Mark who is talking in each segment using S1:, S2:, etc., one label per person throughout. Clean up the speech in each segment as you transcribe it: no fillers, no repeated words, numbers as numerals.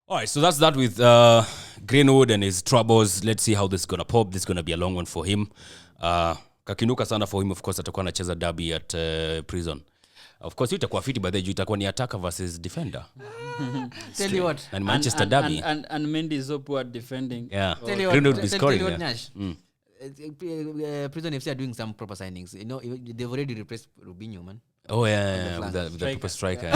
S1: All right, so that's that with Greenwood and his troubles. Let's see how this is going to pop. This is going to be a long one for him. Kakinuka sana for him, of course, atakuwa anacheza derby at Prison. Of course, itakuwa fiti by the way, itakuwa ni attacker versus defender.
S2: Tell you what.
S1: And Manchester derby.
S3: And Mendy is so poor at defending.
S1: Yeah.
S2: Tell you
S1: Greenwood
S2: what,
S1: be scoring.
S2: tell you what, Nash. Prison FC are doing some proper signings. You know, they've already replaced Rubinho, man.
S1: Oh yeah, with the proper striker.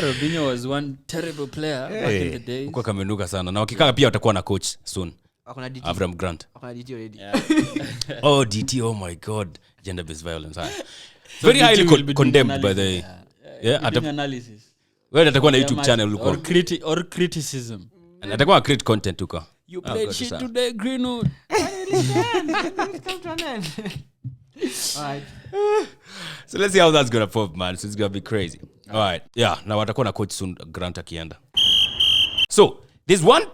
S3: Robinho was one terrible player back in the days.
S1: Kwa kamenuka sana. Na wakikaka pia watakuwa na coach soon.
S2: Akona DT.
S1: Avram Grant.
S2: Akona DT already.
S3: Yeah.
S1: Oh, DT, oh my god. Gender-based violence. So very highly condemned by the... Yeah,
S3: doing analysis.
S1: Well, atakuwa na YouTube channel huko.
S3: Or criticism.
S1: And atakuwa create content huko.
S3: You played shit today, Greenwood.
S2: Come to an end. All right.
S1: So let's see how that's gonna pop, man. So it's gonna be crazy. All right. Yeah. Now watakuwa na coach soon, Grant akienda. So there's one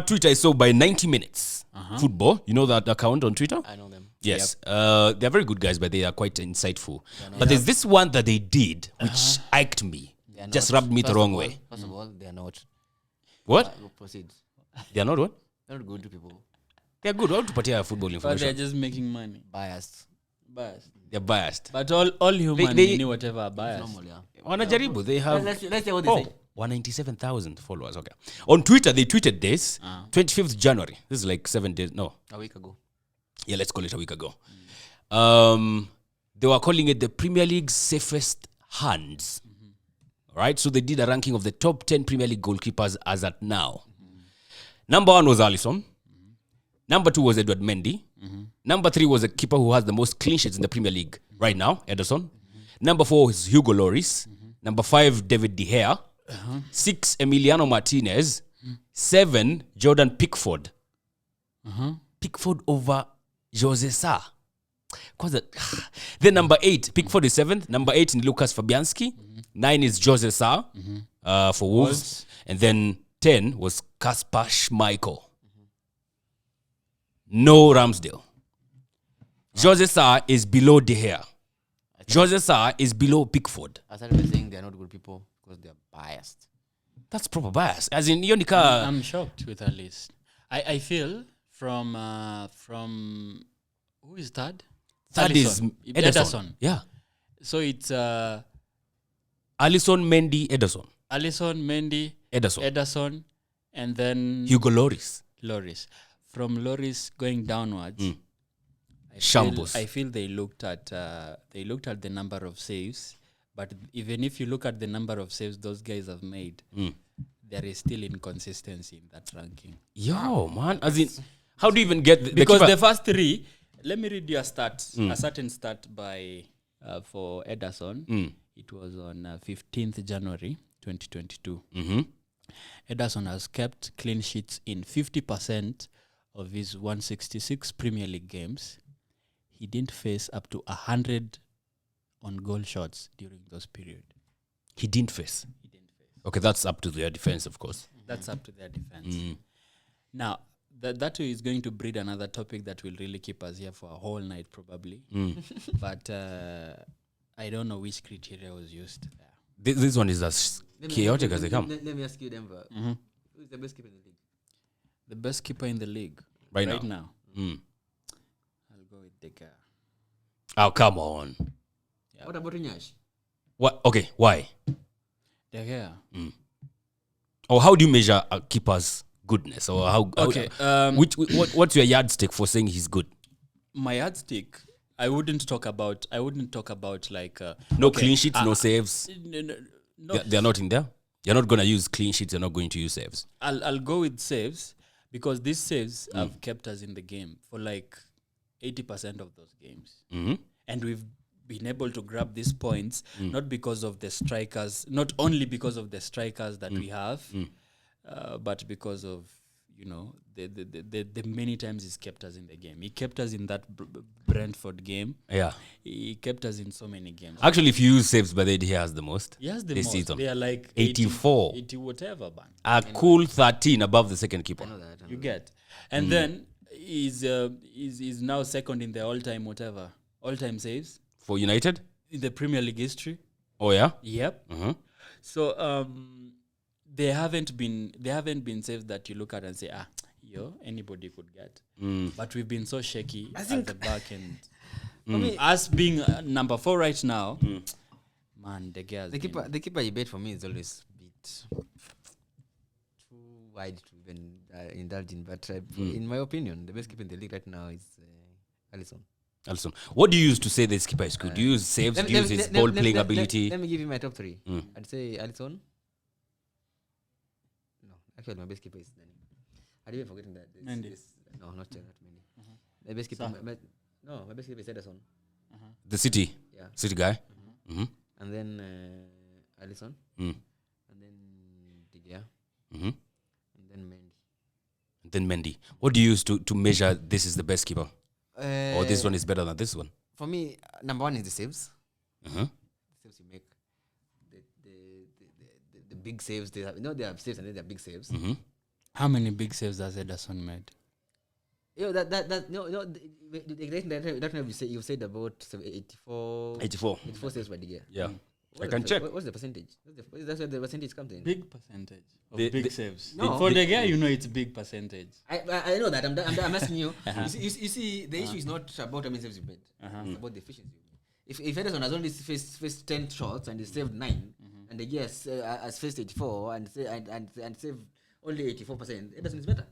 S1: tweet I saw by 90 Minutes Football. You know that account on Twitter?
S2: I know them.
S1: Yes. They're very good guys, but they are quite insightful. But there's this one that they did, which iked me. Just rubbed me the wrong way.
S2: First of all, they are not.
S1: What?
S2: Proceed.
S1: They are not what?
S2: They're not good to people.
S1: They're good. How to patia football
S3: But
S1: information?
S3: they're just making money.
S2: Biased.
S1: They're biased.
S3: But all human
S1: They
S3: knew whatever are biased.
S2: Normal, yeah.
S1: Wanajaribu. They have...
S2: Let's say what they say.
S1: 197,000 followers. Okay. On Twitter, they tweeted this 25th January. This is like 7 days. No.
S2: A week ago.
S1: Yeah, let's call it a week ago. They were calling it the Premier League's safest hands. Right? So they did a ranking of the top 10 Premier League goalkeepers as at now. Number 1 was Alisson. Number 2 was Edward Mendy. Number 3 was a keeper who has the most clean sheets in the Premier League right now, Ederson. Number 4 is Hugo Lloris. Number 5, David De Gea. 6, Emiliano Martinez. 7, Jordan Pickford. Pickford over Jose Sa. Then number 8, Pickford is 7th. Number 8 is Lucas Fabianski. 9 is Jose Sa for Wolves. And then 10 was Kasper Schmeichel. No Ramsdale. Jose Sa is below De Gea. Jose Sa is below Pickford.
S2: I started saying they're not good people because they're biased.
S1: That's proper bias. As in, Yonika...
S3: I'm shocked with that list. I feel from who is third?
S1: Third is
S3: Ederson.
S1: Yeah.
S3: So it's
S1: Alisson, Mendy, Ederson.
S3: Alisson, Mendy,
S1: Ederson.
S3: and then
S1: Hugo Lloris.
S3: From Lloris going downwards.
S1: Shambles.
S3: I feel they looked at the number of saves, but even if you look at the number of saves those guys have made, there is still inconsistency in that ranking.
S1: Yo, man. As in, how do you even get...
S3: Because the first 3... Let me read you a stat. A certain stat by for Ederson. It was on 15th January 2022. Ederson has kept clean sheets in 50% of his 166 Premier League games. He didn't face up to 100 on goal shots during those periods.
S1: He didn't face. Okay, that's up to their defense, of course.
S3: That's up to their defense. Now, that is going to breed another topic that will really keep us here for a whole night, probably. But I don't know which criteria was used there.
S1: This one is as chaotic as they come.
S2: Let me ask you, Denver. Who is the best keeper in the league?
S3: The best keeper in the league
S1: Right
S3: now. I'll go with De Gea.
S1: Oh, come on.
S2: Yeah. What about Nyash?
S1: What? Okay, why?
S3: De Gea.
S1: Or how do you measure a keeper's goodness? Or how?
S3: Okay.
S1: What's your yardstick for saying he's good?
S3: My yardstick, I wouldn't talk about like
S1: no clean sheets, no saves.
S3: No.
S1: They're not in there. You're not gonna use clean sheets. You're not going to use saves.
S3: I'll go with saves because these saves have kept us in the game for like 80% of those games, and we've been able to grab these points not because of the strikers, not only because of the strikers that we have, but because of the many times he's kept us in the game. He kept us in that Brentford game.
S1: Yeah,
S3: he kept us in so many games.
S1: Actually, if you use saves, but he has the most.
S3: He has the
S1: this
S3: most.
S1: Season.
S3: They are like
S1: 84,
S3: 80 whatever, man.
S1: A cool 13 above the second keeper.
S2: I know that.
S3: You get, and then is now second in the all-time saves
S1: for United
S3: in the Premier League history.
S1: Oh yeah.
S3: Yep. So there haven't been saves that you look at and say, anybody could get. But we've been so shaky at the back end. For me, us being number 4 right now, man, the
S2: keeper debate for me is always a bit too wide to even indulge in. But in my opinion, the best keeper in the league right now is Alisson.
S1: What do you use to say this keeper is good? Do you use saves? Do you use his ball playing ability?
S2: Let me give you my top 3. I'd say Alisson. No, actually, my best keeper is Nani. I'm even forgetting that.
S3: Mendy.
S2: No, not Mendy. The best keeper. My best keeper is Ederson.
S1: The City guy.
S2: And then Alisson. And then De Gea. And then Mendy.
S1: What do you use to measure this is the best keeper? Or this one is better than this one?
S2: For me, number 1 is the saves. The saves you make. The big saves. They have saves and then they have big saves.
S3: How many big saves has Ederson made?
S2: That you said about 84 saves by De Gea.
S1: Yeah. I can check.
S2: What's the percentage? That's where the percentage comes in.
S3: Big percentage of big saves.
S2: No.
S3: For De Gea, it's big percentage.
S2: I know that. I'm asking you. You see, the issue is not about how many saves you made. It's about the efficiency you made. If Ederson has only faced 10 shots and he saved 9, and De Gea has faced 84 and saved only 84%, Ederson is better.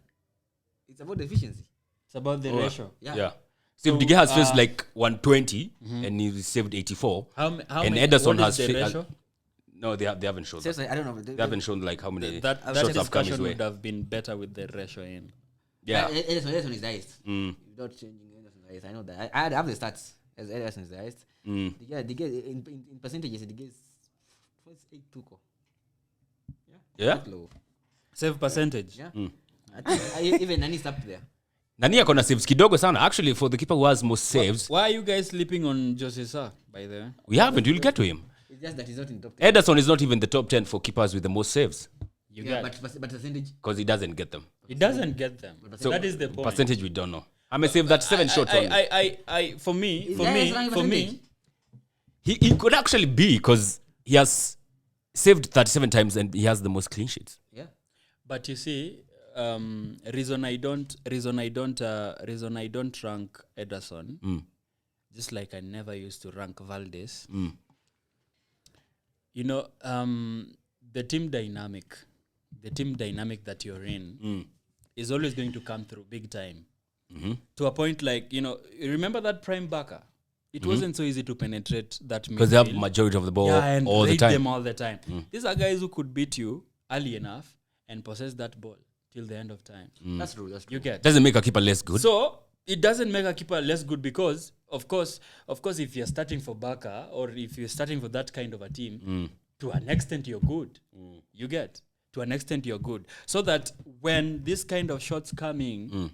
S2: It's about the efficiency.
S3: It's about the ratio.
S1: Yeah. So if De Gea has faced like 120 and he saved 84,
S3: how
S1: and
S3: many,
S1: Ederson has
S3: the ratio?
S1: No, they haven't shown that.
S2: I don't know.
S1: They haven't shown like how many
S3: that
S1: shots have come his
S3: discussion
S1: way.
S3: would have been better with the ratio in.
S1: Yeah.
S2: Ederson is the highest. Without changing Ederson is the highest. I know that. I have the stats as Ederson is the highest. De Gea in percentages, De Gea is 82.
S1: Yeah.
S2: Not low.
S3: Save percentage.
S2: Yeah. I think even Nani's up there.
S1: Nani akona saves kidogo sana. Actually, for the keeper who has most saves,
S3: Why are you guys sleeping on Jose Sa, by the way?
S1: we haven't. We'll get to him.
S2: It's just that he's not in top 10.
S1: Ederson is not even the top 10 for keepers with the most saves
S2: But percentage.
S1: because he doesn't get them.
S3: He doesn't get them.
S1: So
S3: That is the point.
S1: percentage we don't know. I may save that 7 shots only.
S3: For me,
S1: He could actually be because he has saved 37 times and he has the most clean sheets.
S2: Yeah.
S3: but you see, reason I don't rank Ederson, just like I never used to rank Valdez. You know, the team dynamic that you're in is always going to come through big time. To a point like, you remember that prime backer? It wasn't so easy to penetrate that midfield.
S1: Because they have majority of the ball
S3: and
S1: all the
S3: raid
S1: time.
S3: them all the time. These are guys who could beat you early enough and possess that ball till the end of time.
S2: That's true.
S3: You get.
S1: Doesn't make a keeper less good.
S3: So it doesn't make a keeper less good because, of course, if you're starting for Barca or if you're starting for that kind of a team, to an extent you're good. You get. To an extent you're good. So that when this kind of shots coming,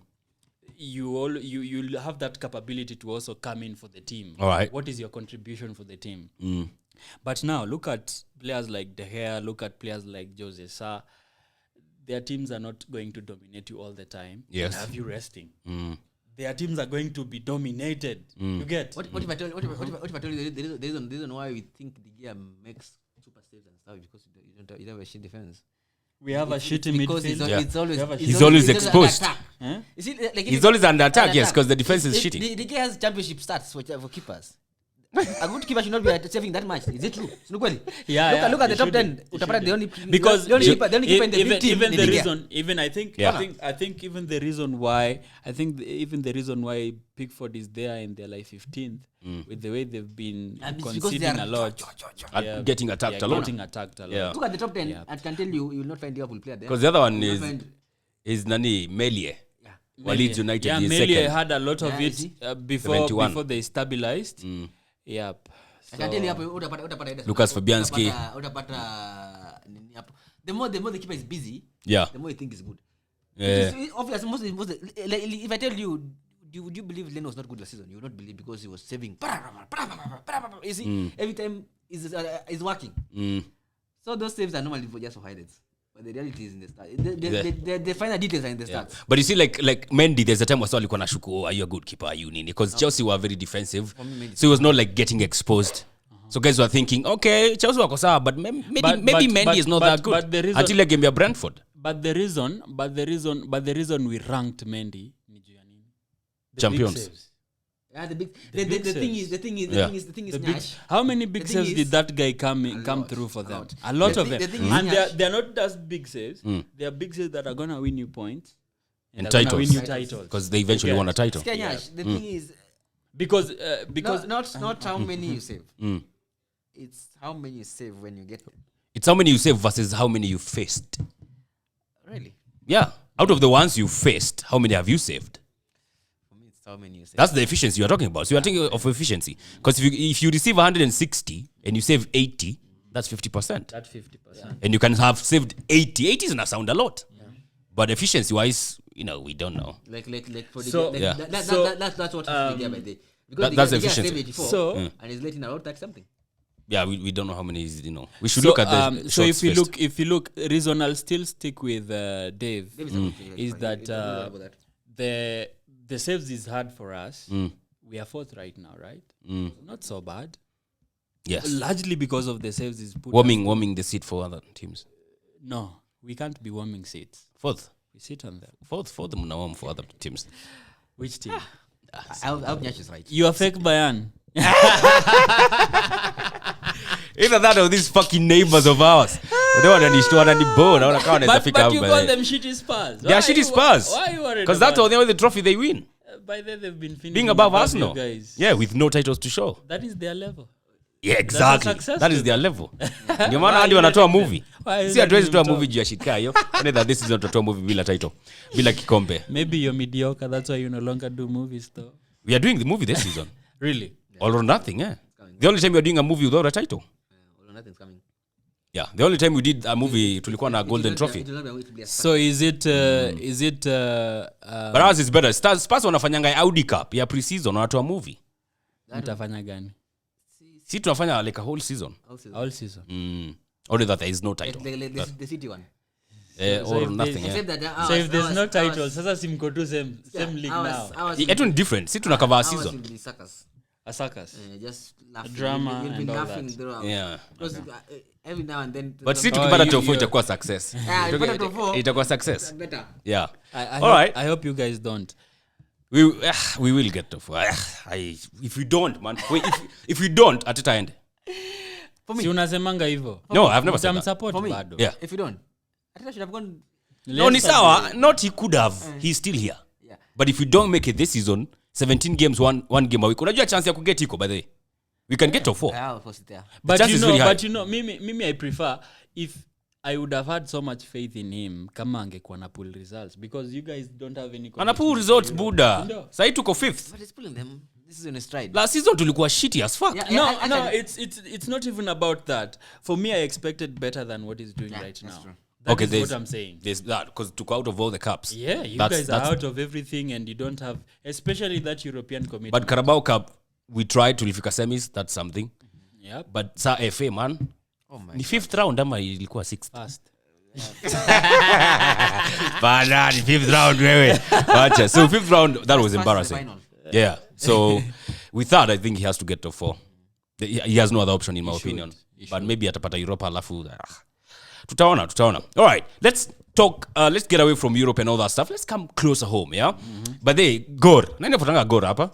S3: you'll have that capability to also come in for the team.
S1: All right.
S3: What is your contribution for the team? But now look at players like De Gea, look at players like Jose Sa. Their teams are not going to dominate you all the time.
S1: Yes.
S3: And have you resting. Their teams are going to be dominated. You get.
S2: What if I tell you the reason why we think De Gea makes super saves and stuff because you don't have a shit defense.
S3: We have a shitty
S2: Because
S3: midfield.
S1: He's always exposed.
S2: You see, like
S1: He's always under attack, yes, because the defense is shitty.
S2: The Gea has championship stats for keepers. A good keeper should not be saving that much. Is it true? Look at the top 10. The only keeper in the big team.
S3: Even the reason, I think even the reason why Pickford is there in their 15th with the way they've been conceding a lot,
S1: Getting attacked a lot.
S2: Look at the top 10. I can tell you will not find Liverpool player there.
S1: Because the other one is Nani Melie. Leeds United is
S3: Melie
S1: second.
S3: had a lot of it before they stabilized. Yep.
S2: I can tell you utapata
S1: Lucas Fabianski.
S2: The more the keeper is busy,
S1: Yeah.
S2: the more you think is good.
S1: Yeah.
S2: It's obvious. If I tell you, would you believe Leno was not good last season? You would not believe because he was saving. You see, every time is working. So those saves are normally just for highlights. But the reality is in the start. The final details are in the start.
S1: But you see, like Mendy, there's a time where alikuwa nashuku, are you a good keeper? Are you nini? Because Chelsea were very defensive, so he was not like getting exposed. So guys were thinking, okay, Chelsea wako sawa, but maybe Mendy is not that good.
S3: But the reason,
S1: until game ya Brentford.
S3: But the reason we ranked Mendy ni juu ya nini? The
S1: Champions.
S3: big saves.
S2: Yeah, the thing is,
S3: The big,
S2: Nash.
S3: how many big saves did that guy come through for them? A lot of them. And they're not just big saves. They are big saves that are going to win you points.
S1: And
S3: they're gonna
S1: titles.
S3: win you titles.
S1: Because they eventually won a title.
S2: Nash, the thing is,
S3: Because
S2: not how many you save. It's how many you save when you get them.
S1: It's how many you save versus how many you faced.
S2: Really?
S1: Yeah. Out of the ones you faced, how many have you saved?
S2: For me, it's how many you save.
S1: That's the efficiency you're talking about. So you're thinking of efficiency. Because if you receive 160 and you save 80, that's 50%.
S3: that 50%.
S1: And you can have saved 80. 80 is not sound a lot. But efficiency-wise, we don't know.
S2: Like for the
S3: So-
S2: yeah. That's what the idea by the because
S1: that's
S2: the guy
S1: efficiency.
S2: saved 84
S3: So-
S2: and he's letting out like something.
S1: Yeah, we don't know how many is, We should
S3: So,
S1: look at the
S3: so
S1: shots first.
S3: if you look, reason I'll still stick with Dave is that the saves is hard for us. We are 4th right now, right? Not so bad.
S1: Yes.
S3: Largely because of the saves is put.
S1: Warming the seat for other teams.
S3: No, we can't be warming seats.
S1: 4th.
S3: We sit on them.
S1: 4th mna warm for other teams.
S3: Which team?
S2: I hope Nash is right.
S3: You are fake Bayan.
S1: Either that or these fucking neighbors of ours. They want to destroy and bone. I want to
S3: But you call them shitty Spurs.
S1: They are shitty Spurs.
S3: Why are you worried?
S1: Because that's the only trophy they win.
S3: By then they've been finishing
S1: Being above
S3: you
S1: Arsenal.
S3: guys.
S1: Yeah, with no titles to show.
S3: That is their level.
S1: Yeah, exactly.
S3: success
S1: That is
S3: to
S1: their level. Ndio maana hadi wanatoa movie.
S3: Why
S1: Si hatuwezi toa
S3: letting them
S1: movie juu ya shit kaa hiyo. That this is not a movie bila title. Bila kikombe.
S3: Maybe you're mediocre. That's why you no longer do movies, though.
S1: We are doing the movie this season.
S3: Really?
S1: All or nothing, yeah. The only time we are doing a movie without a title.
S2: Well, nothing's coming.
S1: Yeah, the only time we did a movie tulikuwa na golden trophy.
S2: It will not be a way to be a
S3: So is it?
S1: But ours is better. Spurs wanafanyanga Audi Cup ya pre-season wanatoa movie.
S3: Mtafanya gani?
S1: Si tunafanya like a whole season.
S3: All season.
S1: Only that there is no title.
S2: the city one.
S1: Or nothing, yeah.
S2: Except that
S3: So if there's no title, sasa simko tu same league now.
S1: It will be different. Si tunakava a season.
S2: Will be suckers.
S3: A circus.
S2: Just laughing.
S3: Drama
S2: You'll be
S3: and all
S2: laughing
S3: that.
S2: throughout.
S1: Yeah.
S2: Because every now and then.
S1: But si
S3: Oh,
S1: tukipata
S3: you-
S1: top 4
S3: you-
S1: itakuwa success.
S2: Yeah, if you pata top 4,
S1: Itakuwa success.
S2: better.
S1: Yeah.
S3: I
S1: All right.
S3: I hope you guys don't.
S1: We will get top 4. If we don't, man. If we don't, atita end.
S2: For me.
S3: Si unasemanga hivyo.
S1: No, I've never said that.
S3: Mtamsupport
S2: For me.
S3: bado.
S1: Yeah.
S2: If you don't, I think I should have gone.
S1: No, ni
S3: Leicester
S1: sawa. Not he could have. He's still here.
S2: Yeah.
S1: But if we don't make it this season, 17 games, one game a week. Unajua chance ya kuget iko by the way. We can get top 4.
S2: I'll post it there.
S3: But
S1: chance
S3: you
S1: is
S3: know,
S1: very high.
S3: but you know, mimi I prefer if I would have had so much faith in him kama angekuwa na pool results because you guys don't have any.
S1: Ana pool results buda.
S3: Ndio.
S1: Sasa tuko 5th.
S2: But it's pulling them. This is on a stride.
S1: Last season tulikuwa shitty as fuck.
S2: Yeah.
S3: No,
S2: actually-
S3: it's not even about that. For me, I expected better than what he's doing right
S2: that's
S3: now.
S2: true.
S3: That is
S1: there's-
S3: what I'm saying.
S1: There's that because took out of all the cups.
S3: Yeah, you
S1: That's-
S3: guys are
S1: that's-
S3: out of everything and you don't have, especially that European committee.
S1: But Carabao Cup, we tried tulifika semis. That's something.
S3: Yep,
S1: But sa FA man,
S2: Oh my
S1: ni 5th round ama ilikuwa 6th.
S3: fast.
S1: Bana, ni 5th round wewe. Wacha. So 5th round that was
S2: Past the
S1: embarrassing.
S2: final.
S1: Yeah. So we thought I think he has to get top 4. He has no other option in my opinion. But maybe atapata Europa alafu. Tutaona. All right. Let's talk let's get away from Europe and all that stuff. Let's come closer home, yeah? But they Gor. Nani afutanga Gor hapa?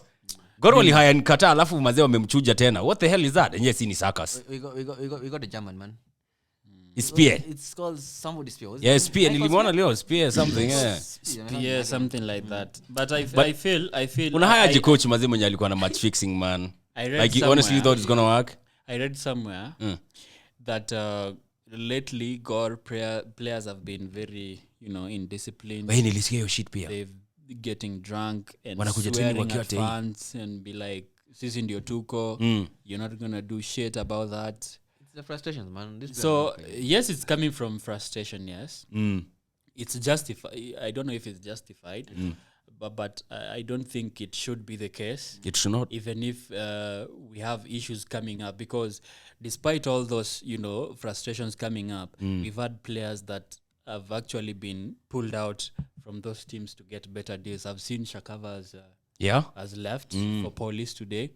S1: Gor wali haya nikata alafu mazee wamemchuja tena. What the hell is that? And yes, ni circus.
S2: We got a German man.
S1: It's Spear.
S2: It's called somebody Spear. Was it?
S1: Yeah, Spear. Nilimwona leo Spear something, yeah.
S3: Yeah, something like that. But I feel.
S1: Unahayaje coach mazee mwenye alikuwa na match fixing, man?
S3: I read
S1: Like you honestly
S3: somewhere-
S1: thought it's going to work?
S3: I read somewhere that lately Gor players have been very, indisciplined.
S1: Wewe nilisikia hiyo shit pia.
S3: They've getting drunk and
S1: Wanakuja training
S3: swearing
S1: wakiwa
S3: at
S1: tei.
S3: fans and be like, sisi ndio tuko, you're not gonna do shit about that.
S2: It's the frustrations, man. This
S3: So yes, it's coming from frustration. Yes, it's justified. I don't know if it's justified, but I don't think it should be the case.
S1: It should not.
S3: Even if we have issues coming up, because despite all those, frustrations coming up, we've had players that have actually been pulled out from those teams to get better deals. I've seen Shakava
S1: Yeah.
S3: has left for Police today.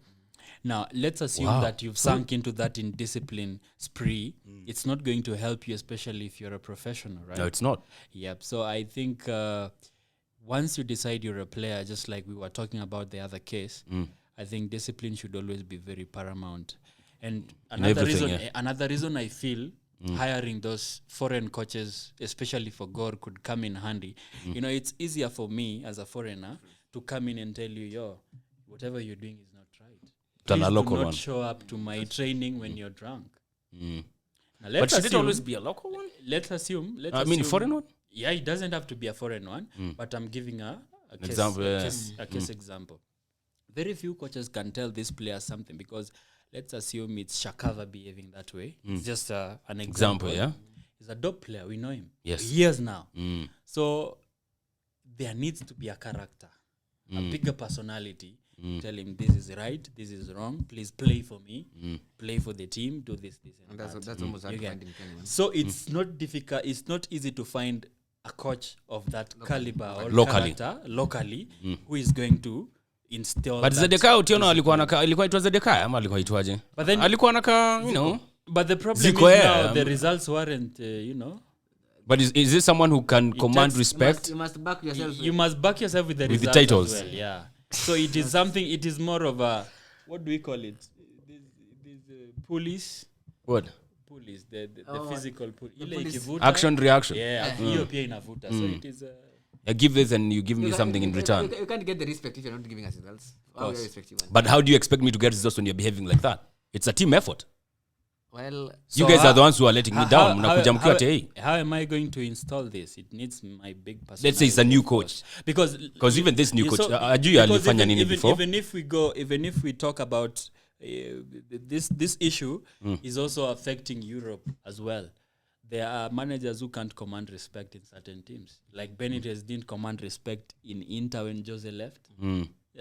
S3: Now, let's assume that you've sunk into that indiscipline spree. It's not going to help you, especially if you're a professional, right?
S1: No, it's not.
S3: Yep. So I think once you decide you're a player, just like we were talking about the other case, I think discipline should always be very paramount. And another reason I feel hiring those foreign coaches, especially for Gor, could come in handy. You know, it's easier for me as a foreigner to come in and tell you, yo, whatever you're doing is not right. Please do not show up to my training when you're drunk. Now,
S1: But should it always be a local one?
S3: Let's assume.
S1: Foreign one?
S3: Yeah, it doesn't have to be a foreign one, but I'm giving a case example. Very few coaches can tell this player something because let's assume it's Shakava behaving that way. It's just an example.
S1: Yeah.
S3: He's a dope player. We know him.
S1: Yes.
S3: For years now. So there needs to be a character, a bigger personality. Tell him this is right, this is wrong. Please play for me, play for the team, do this, and
S2: that's almost hard to find in Kenya.
S3: So it's not difficult. It's not easy to find a coach of that caliber or character locally who is going to install.
S1: But Zedekiah Otieno alikuwa itwa Zedekiah ama alikuwa itwaje?
S3: But then
S1: alikuwa naka, you know.
S3: But the problem is now the results weren't, you know.
S1: But is this someone who can command respect?
S2: You must back yourself.
S3: You must back yourself with the results
S1: titles.
S3: as well. Yeah. So it is something. It is more of a, what do we call it? These police.
S1: What?
S3: Police. The physical police.
S1: Action reaction.
S3: Yeah. Pia inavuta. So it is.
S1: I give this and you give me something in return.
S2: You can't get the respect if you're not giving us results. How do you respect you?
S1: But how do you expect me to get results when you're behaving like that? It's a team effort.
S2: Well,
S1: you guys are the ones who are letting me down.
S3: How am I going to install this? It needs my big personality.
S1: Let's say it's a new coach.
S3: Because
S1: even this new coach,
S3: even if we talk about this issue is also affecting Europe as well. There are managers who can't command respect in certain teams. Like Benitez didn't command respect in Inter when Jose left.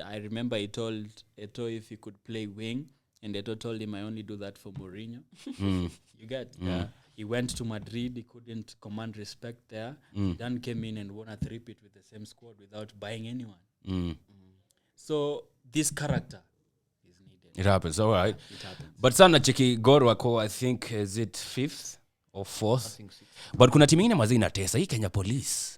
S3: I remember he told Eto'o if he could play wing, and Eto'o told him, I only do that for Mourinho. You get? He went to Madrid. He couldn't command respect there. Then came in and won a three-peat with the same squad without buying anyone. So this character is needed.
S1: It happens. All right.
S3: It happens.
S1: But sana cheki Gor wako, I think, is it 5th or 4th? But kuna timu ingine mazi inatesa. Hii Kenya Police.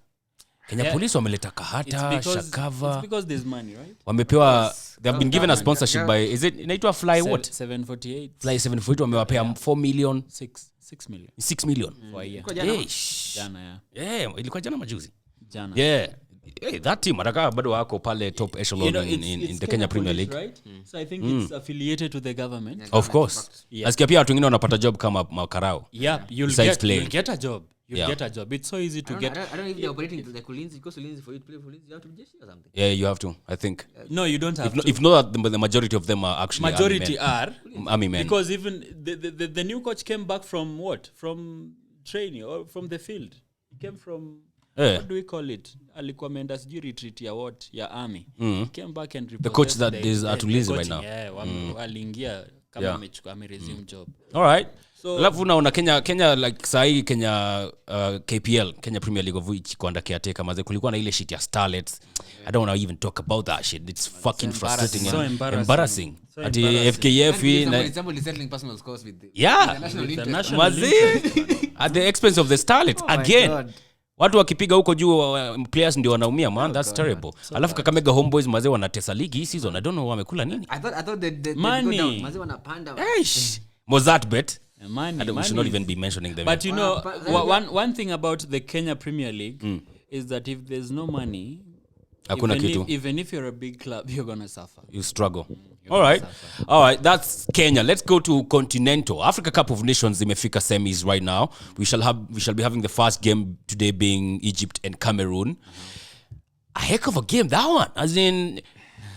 S1: Police wameleta Kahata, Shakava.
S3: It's because there's money, right?
S1: Wamepewa, they have been given a sponsorship by, is it inaitwa Fly what?
S3: 748.
S1: Fly 748 wamewapea 4 million.
S3: 6 million.
S1: 6 million.
S3: For a year.
S1: Jana, yeah. Ilikuwa jana majuzi.
S3: Jana.
S1: Yeah. Hey, that team ataka bado wako pale top echelon in the Kenya Premier League.
S3: Right? So I think it's affiliated to the government.
S1: Of course. Nasikia pia watu wengine wanapata job kama Makarao.
S3: Yeah, you'll get a job. Get a job. It's so easy to get.
S2: I don't know if they're operating like Ulinzi. Because Ulinzi, for you to play for Ulinzi, you have to be JC or something.
S1: Yeah, you have to, I think.
S3: No, you don't have to.
S1: If not, the majority of them are actually army men.
S3: Because even the new coach came back from what? From training or from the field. He came from, what do we call it? Alikuwa ameenda sijui retreat ya what? Ya army. He came back and
S1: the coach that is at Ulinzi right now.
S3: Yeah, aliingia kama ameresume job.
S1: All right. So alafu unaona Kenya like sahi Kenya KPL, Kenya Premier League of which kwanda caretaker maze kulikuwa na ile shit ya Starlets. I don't want to even talk about that shit. It's fucking frustrating and embarrassing. At FKF
S2: example is settling personal scores with the
S3: national interest.
S1: At the expense of the Starlets again. Watu wakipiga huko juu players ndio wanaumia man. That's terrible. Alafu Kakamega Homeboys maze wanatesa ligi hii season. I don't know wamekula nini.
S2: I thought the
S3: money.
S2: Maze wanapanda.
S1: Mozart bet.
S3: We
S1: should not even be mentioning them.
S3: But you know, one thing about the Kenya Premier League is that if there's no money, even if you're a big club, you're going to suffer.
S1: You struggle. All right, that's Kenya. Let's go to Continental. Africa Cup of Nations imefika semis right now. We shall be having the first game today being Egypt and Cameroon. A heck of a game, that one. As in,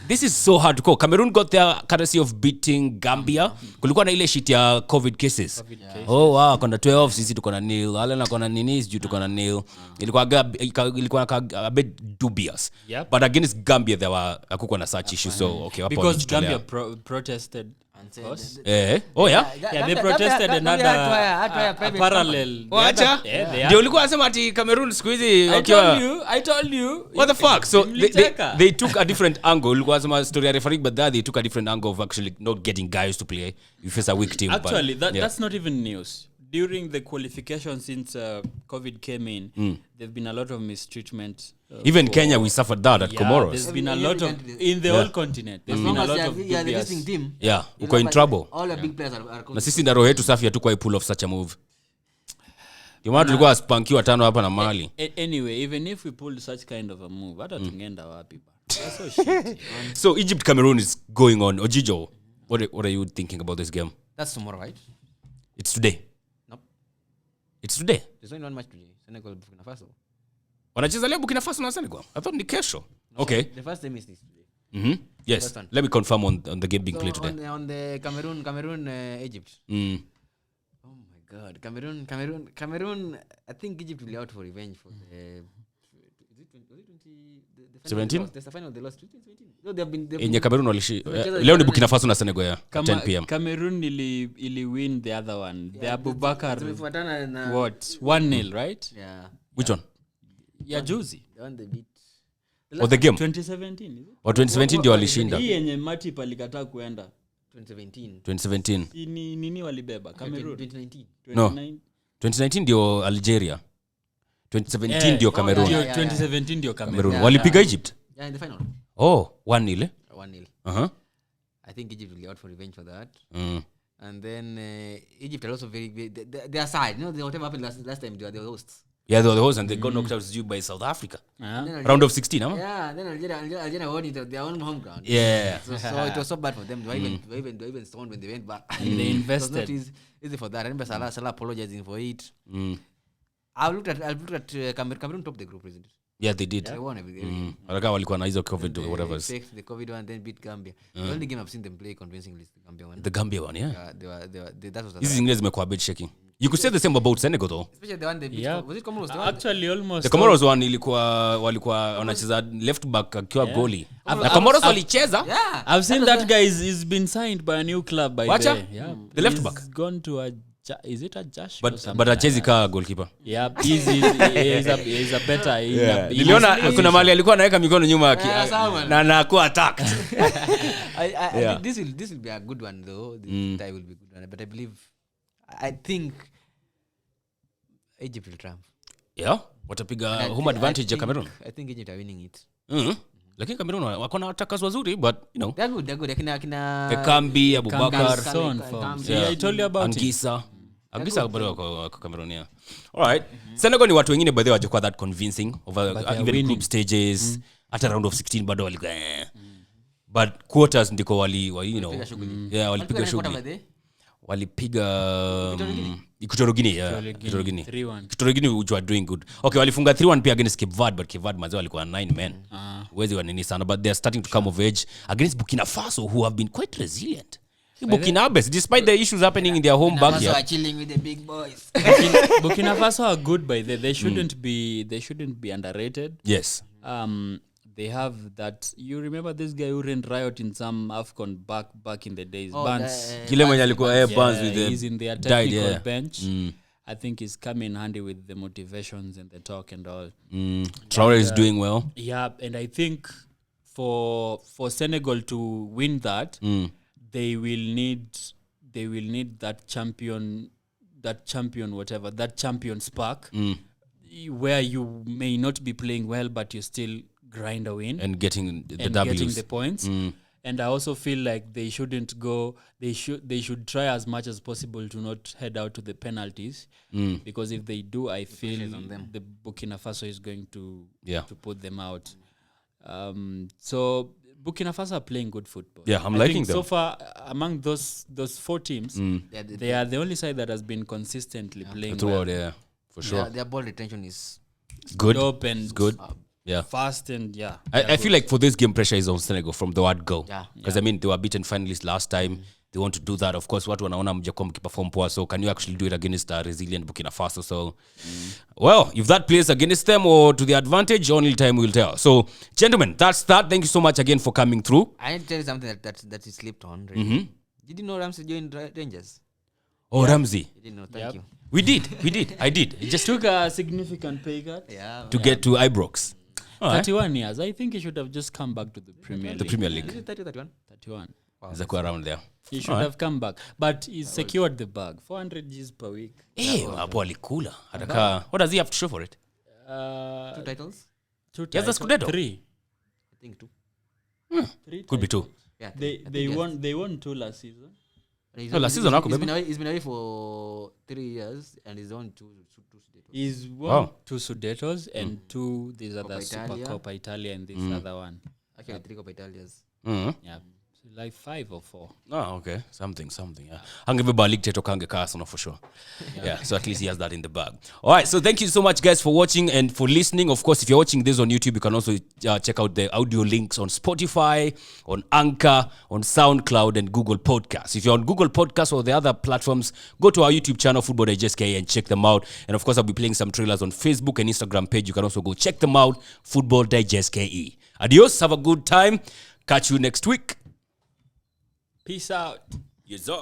S1: this is so hard to call. Cameroon got their courtesy of beating Gambia. Kulikuwa na ile shit ya COVID cases. Oh wow, kuna 12 sisi tuko na nil. Wale na kuna nini siju tuko na nil. Ilikuwa a bit dubious.
S3: Yep.
S1: But against Gambia there were hakukuwa na such issues. So okay,
S3: because Gambia protested
S2: And
S3: course.
S1: Oh yeah.
S3: Yeah, they protested another parallel.
S1: Wacha. Ndio ulikuwa unasema ati Cameroon siku hizi
S3: I told you.
S1: What the fuck? So
S3: Mliteka.
S1: they took a different angle. Ulikuwa unasema story ya referee, but they took a different angle of actually not getting guys to play. You face a weak team.
S3: Actually,
S1: but,
S3: that's not even news. During the qualification since COVID came in, there've been a lot of mistreatment.
S1: Even Kenya, we suffered that at Comoros.
S3: There's been a lot of in the whole continent. There's been a lot of
S2: the
S3: dubious.
S2: visiting team.
S1: Yeah, uko in trouble.
S2: All the big players are
S1: Na sisi na roho yetu safi hatukuwa pull off such a move. Ndio maana tulikuwa spankiwa tano hapa na Mali.
S3: Anyway, even if we pulled such kind of a move, hata tungeenda wapi ba. That's so shit.
S1: So Egypt Cameroon is going on. Ojijo, what are you thinking about this game?
S2: That's tomorrow, right?
S1: It's today.
S2: Nope.
S1: It's today.
S2: There's only one match today. Senegal Burkina Faso.
S1: Wanacheza leo Burkina Faso na Senegal. I thought ni kesho. Okay.
S2: The first game is this today.
S1: Yes.
S2: First one.
S1: Let me confirm on the game being played today.
S2: On the Cameroon Egypt. Oh my God, Cameroon. I think Egypt will be out for revenge for the. Was it 20?
S1: 17?
S2: That's the final they lost. 2017. No, they've been.
S1: Yenye Cameroon walishi. Leo ni Burkina Faso na Senegal ya 10 p.m.
S3: Cameroon ili win the other one. The Abubakar.
S2: Zimefuatana na
S3: What? 1-0, right?
S2: Yeah.
S1: Which one?
S3: Ya juzi.
S2: The one they beat.
S1: Or the game?
S3: 2017 is it?
S1: Or 2017 ndio walishinda.
S3: Hii yenye Matip alikataa kuenda.
S1: 2017.
S3: Nini walibeba? Cameroon.
S2: 2019.
S1: No. 2019 ndio Algeria. 2017 ndio Cameroon.
S3: 2017 ndio Cameroon.
S1: Walipiga Egypt.
S2: Yeah, in the final.
S1: Oh, 1-0.
S2: 1-0. I think Egypt will be out for revenge for that. And then Egypt are also very their side. You know, whatever happened last time, they were the hosts.
S1: Yeah, they were the hosts and they got knocked out by South Africa. Round of 16, huh?
S2: Yeah, then Algeria won it at their own home ground.
S1: Yeah.
S2: So it was so bad for them. They were even stoned when they went back.
S3: They invested.
S2: It was not easy for that. I remember Salah apologizing for it. I've looked at Cameroon top the group, isn't it?
S1: Yeah, they did.
S2: They won every game.
S1: Alaka walikuwa na hizo COVID or whatever.
S2: They faked the COVID one, then beat Gambia. The only game I've seen them play convincingly is the Gambia one.
S1: The Gambia one, yeah.
S2: That was
S1: Hizi zingine zimekuwa bit shaking. You could say the same about Senegal though.
S2: especially the one they beat.
S3: Yeah.
S2: Was it Comoros?
S3: Actually almost
S1: The Comoros one walikuwa wanacheza left back akiwa goalie. Na Comoros walicheza.
S2: Yeah.
S3: I've seen that guy is been signed by a new club by
S1: Wacha?
S3: yeah.
S1: The left
S3: He's
S1: back?
S3: gone to is it a Josh?
S1: But achezi ka goalkeeper.
S3: Yeah, he's a better.
S1: Niliona kuna mali alikuwa anaweka mikono nyuma na anakuwa attacked.
S2: I think this will be a good one though. This tie will be a good one. But I think Egypt will triumph.
S1: Yeah, watapiga home advantage ya Cameroon.
S2: I think Egypt are winning it.
S1: Lakini Cameroon wako na attackers wazuri, but you know.
S2: They're good. Akina
S1: Ekambi, Abubakar,
S3: Son forms. Yeah, I told you about
S1: Angisa bado wako Cameroon, yeah. All right. Senegal ni watu wengine by the way wajakuwa that convincing over even group stages. At a round of 16 bado walikuwa but quarters ndiko wali you know. Yeah, walipiga shughuli. Walipiga Equatorial Guinea, 3-1 which were doing good. Okay, walifunga 3-1 pia against Cape Verde, but Cape Verde mazao walikuwa 9 men. Wezi wa nini sana, but they are starting to come of age against Burkina Faso who have been quite resilient. Burkina Faso, despite the issues happening in their home backyard,
S2: are chilling with the big boys.
S3: Burkina Faso are good by they shouldn't be underrated.
S1: yes.
S3: They have that. You remember this guy who ran riot in some Afcon back in the days. Buns.
S1: Kile mwenye alikuwa Buns with the
S3: he's in their technical bench. I think he's coming handy with the motivations and the talk and all.
S1: Traore is doing well.
S3: Yeah, and I think for Senegal to win that, they will need that champion spark, where you may not be playing well, but you still grind a win
S1: and getting the
S3: and
S1: W's.
S3: getting the points. And I also feel like they shouldn't go. They should try as much as possible to not head out to the penalties, because if they do, I feel the Burkina Faso is going to put them out. So Burkina Faso are playing good football.
S1: Yeah, I'm liking them.
S3: So far, among those 4 teams, they are the only side that has been consistently playing
S1: throughout.
S3: well.
S1: Yeah, for sure.
S2: Their ball retention is
S1: good.
S3: Dope and
S1: it's good. Yeah,
S3: fast and
S1: I feel like for this game pressure is on Senegal from the word go. Because I mean they were beaten finalists last time. They want to do that. Of course, watu wanaona mjakuwa mkiperform poa. So can you actually do it against a resilient Burkina Faso? So, well, if that plays against them or to the advantage, only time will tell. So, gentlemen, that's that. Thank you so much again for coming through.
S2: I need to tell you something that you slipped on. Really. Did you know Ramsey joined Rangers?
S1: Oh, Ramsey.
S2: You didn't know. Thank
S3: Yep.
S2: you.
S1: We did. I did. It just
S3: Took a significant pay cut.
S2: Yeah.
S1: to get to Ibrox. All right.
S3: 31 years. I think he should have just come back to the Premier League.
S1: The Premier
S2: Is
S1: League.
S2: it 30 31?
S3: 31.
S1: Is that around there?
S3: He should have come back. But he secured the bag. 400 G's per week.
S1: Hapo alikula. Ataka. What does he have to show for it?
S2: 2 titles?
S3: 2
S1: He has a Scudetto?
S3: 3.
S2: I think 2.
S3: 3
S1: Could be 2.
S2: Yeah.
S3: They won 2 last season.
S2: He's
S1: No, last season
S2: he's
S1: ako,
S2: been away, he's been away for 3 years and he's on 2 titles.
S3: He's won
S1: Wow.
S3: 2 Scudettos and 2 these other Super
S2: Italia.
S3: Coppa Italia and this other one.
S2: Actually, 3 Coppa Italias.
S3: Yeah. So like 5 or 4.
S1: Oh, okay. Something. Yeah. Angebeba league teto kange Arsenal for sure. Yeah. So at least he has that in the bag. All right. So thank you so much, guys, for watching and for listening. Of course, if you're watching this on YouTube, you can also check out the audio links on Spotify, on Anchor, on SoundCloud, and Google Podcasts. If you're on Google Podcasts or the other platforms, go to our YouTube channel, Football Digest KE, and check them out. And of course, I'll be playing some trailers on Facebook and Instagram page. You can also go check them out, Football Digest KE. Adios. Have a good time. Catch you next week.
S3: Peace out.
S1: Yes, sir.